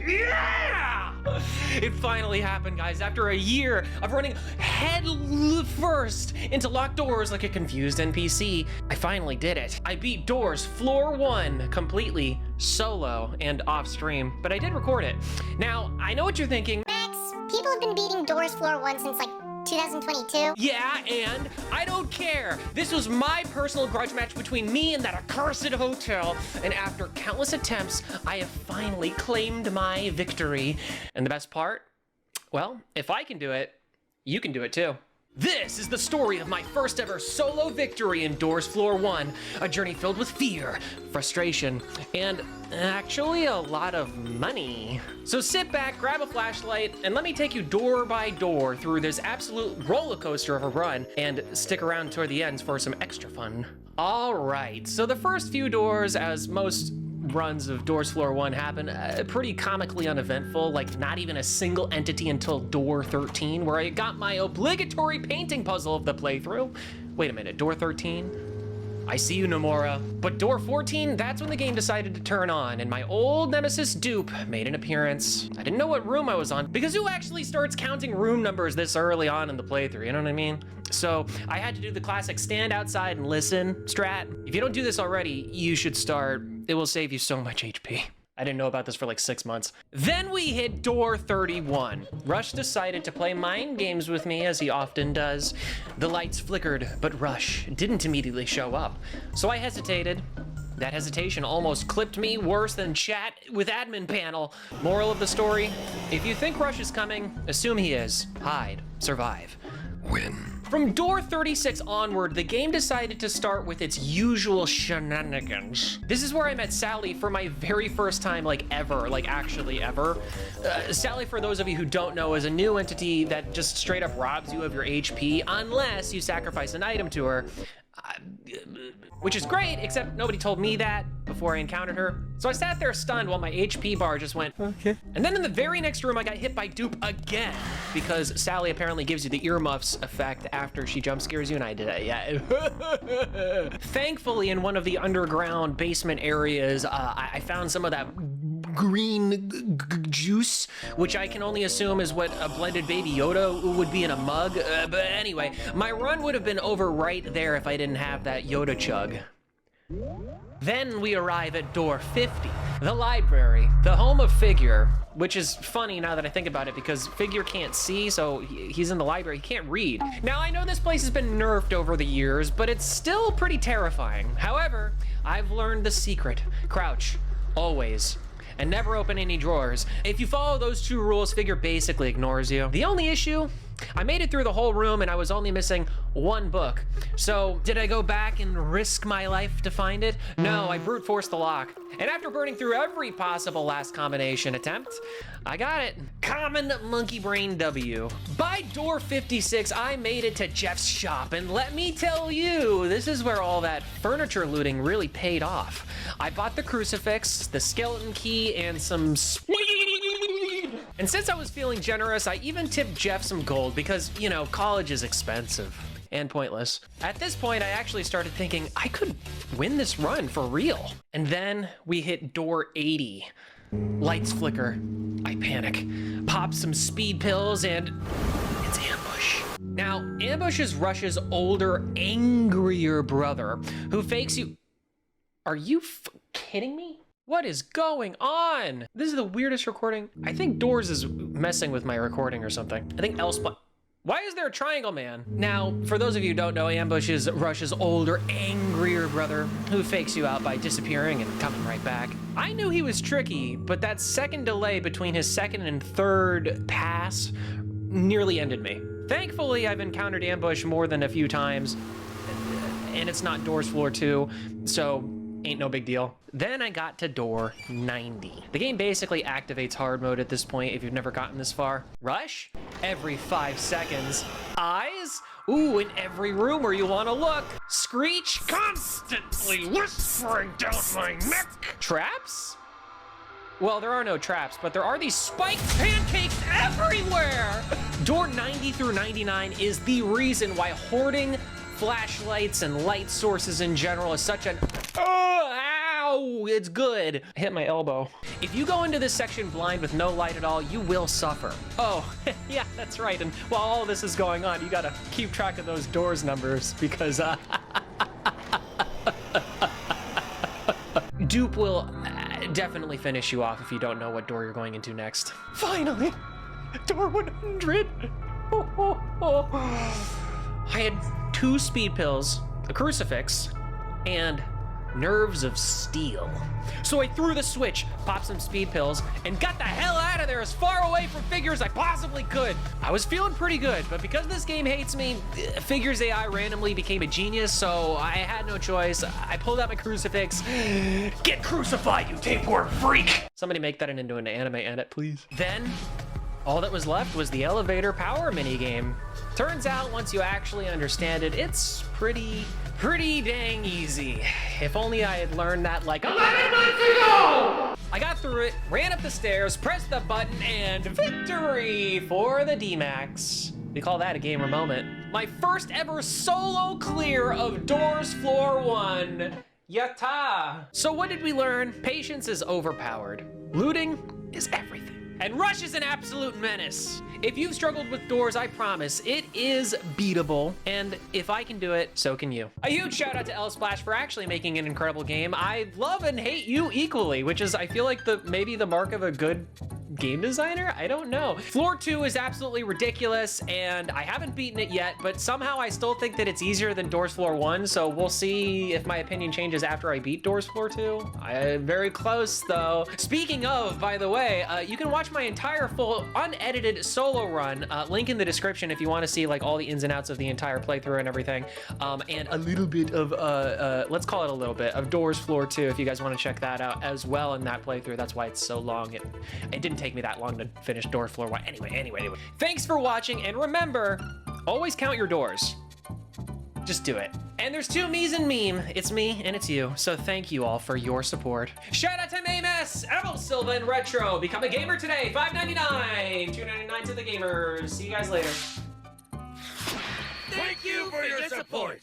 Yeah! It finally happened, guys. After a year of running head first into locked doors like a confused NPC, I finally did it. I beat Doors Floor 1 completely, solo and off stream, but I did record it. Now, I know what you're thinking. Max, people have been beating Doors Floor 1 since like 2022. Yeah, and I don't care. This was my personal grudge match between me and that accursed hotel, and after countless attempts, I have finally claimed my victory. And the best part? Well, if I can do it, you can do it too. This is the story of my first ever solo victory in Doors Floor 1, a journey filled with fear, frustration, and actually a lot of money. So sit back, grab a flashlight, and let me take you door by door through this absolute roller coaster of a run, and stick around toward the ends for some extra fun. All right, so the first few doors, as most runs of Doors Floor 1 happen, pretty comically uneventful, like not even a single entity until door 13, where I got my obligatory painting puzzle of the playthrough. Wait a minute, door 13? I see you, Nomura. But door 14, that's when the game decided to turn on, and my old nemesis Dupe made an appearance. I didn't know what room I was on, because who actually starts counting room numbers this early on in the playthrough, you know what I mean? So I had to do the classic stand outside and listen strat. If you don't do this already, you should start. It will save you so much HP. I didn't know about this for like 6 months. Then we hit door 31. Rush decided to play mind games with me, as he often does. The lights flickered, but Rush didn't immediately show up. So I hesitated. That hesitation almost clipped me worse than chat with admin panel. Moral of the story, if you think Rush is coming, assume he is. Hide, survive, win. From door 36 onward, the game decided to start with its usual shenanigans. This is where I met Sally for my very first time, like ever, like actually ever. Sally, for those of you who don't know, is a new entity that just straight up robs you of your HP unless you sacrifice an item to her. Which is great, except nobody told me that before I encountered her. So I sat there stunned while my HP bar just went, okay. And then in the very next room, I got hit by Dupe again, because Sally apparently gives you the earmuffs effect after she jump scares you, and I did it, yeah. Thankfully, in one of the underground basement areas, I found some of that green juice, which I can only assume is what a blended Baby Yoda would be in a mug. But anyway, my run would have been over right there if I didn't have that Yoda chug. Then we arrive at door 50, the library, the home of Figure, which is funny now that I think about it, because Figure can't see, so he's in the library, he can't read. Now, I know this place has been nerfed over the years, but it's still pretty terrifying. However, I've learned the secret. Crouch, always, and never open any drawers. If you follow those 2 rules, Figure basically ignores you. The only issue, I made it through the whole room and I was only missing 1 book. So did I go back and risk my life to find it? No, I brute forced the lock. And after burning through every possible last combination attempt, I got it. Common monkey brain W. By door 56, I made it to Jeff's shop, and let me tell you, this is where all that furniture looting really paid off. I bought the crucifix, the skeleton key, and some speed. And since I was feeling generous, I even tipped Jeff some gold because, you know, college is expensive and pointless. At this point, I actually started thinking I could win this run for real. And then we hit door 80. Lights flicker. I panic. Pop some speed pills and it's Ambush. Now, Ambush is Rush's older, angrier brother who fakes you. Are you kidding me? What is going on? This is the weirdest recording. I think Doors is messing with my recording or something. I think Elspot. Why is there a triangle man? Now, for those of you who don't know, Ambush is Rush's older, angrier brother who fakes you out by disappearing and coming right back. I knew he was tricky, but that second delay between his second and third pass nearly ended me. Thankfully, I've encountered Ambush more than a few times, and it's not Doors Floor 2, so ain't no big deal. Then I got to door 90. The game basically activates hard mode at this point if you've never gotten this far. Rush? Every 5 seconds. Eyes? Ooh, in every room where you want to look. Screech? Constantly whispering down my neck. Traps? Well, there are no traps, but there are these spiked pancakes everywhere! Door 90 through 99 is the reason why hoarding flashlights and light sources in general is such an ow Ow, it's good. I hit my elbow. If you go into this section blind with no light at all, you will suffer. Oh, yeah, that's right. And while all this is going on, you gotta keep track of those doors numbers because Dupe will definitely finish you off if you don't know what door you're going into next. Finally, door 100. I had 2 speed pills, a crucifix, and nerves of steel. So I threw the switch, popped some speed pills, and got the hell out of there as far away from Figures I possibly could. I was feeling pretty good, but because this game hates me, Figures AI randomly became a genius, so I had no choice. I pulled out my crucifix. Get crucified, you tapeworm freak! Somebody make that into an anime edit, please. Then, all that was left was the elevator power minigame. Turns out, once you actually understand it, it's pretty dang easy. If only I had learned that like 11 months ago! I got through it, ran up the stairs, pressed the button, and victory for the D-Max. We call that a gamer moment. My first ever solo clear of Doors Floor 1. Yatta! So what did we learn? Patience is overpowered. Looting is everything. And Rush is an absolute menace. If you've struggled with Doors, I promise, it is beatable. And if I can do it, so can you. A huge shout out to L-Splash for actually making an incredible game. I love and hate you equally, which is, I feel like, maybe the mark of a good game designer? I don't know. Floor 2 is absolutely ridiculous, and I haven't beaten it yet, but somehow I still think that it's easier than Doors Floor 1, so we'll see if my opinion changes after I beat Doors Floor 2. I'm very close, though. Speaking of, by the way, you can watch my entire full unedited solo run, link in the description if you want to see like all the ins and outs of the entire playthrough and everything, and a little bit of, let's call it a little bit, of Doors Floor 2 if you guys want to check that out as well in that playthrough. That's why it's so long. It didn't take me that long to finish Doors Floor 1. Anyway. Thanks for watching, and remember, always count your doors. Just do it. And there's 2 me's in meme. It's me and it's you. So thank you all for your support. Shout out to Mamus, Errol Silva, and Retro. Become a gamer today. $5.99. $2.99 to the gamers. See you guys later. Thank you for your support.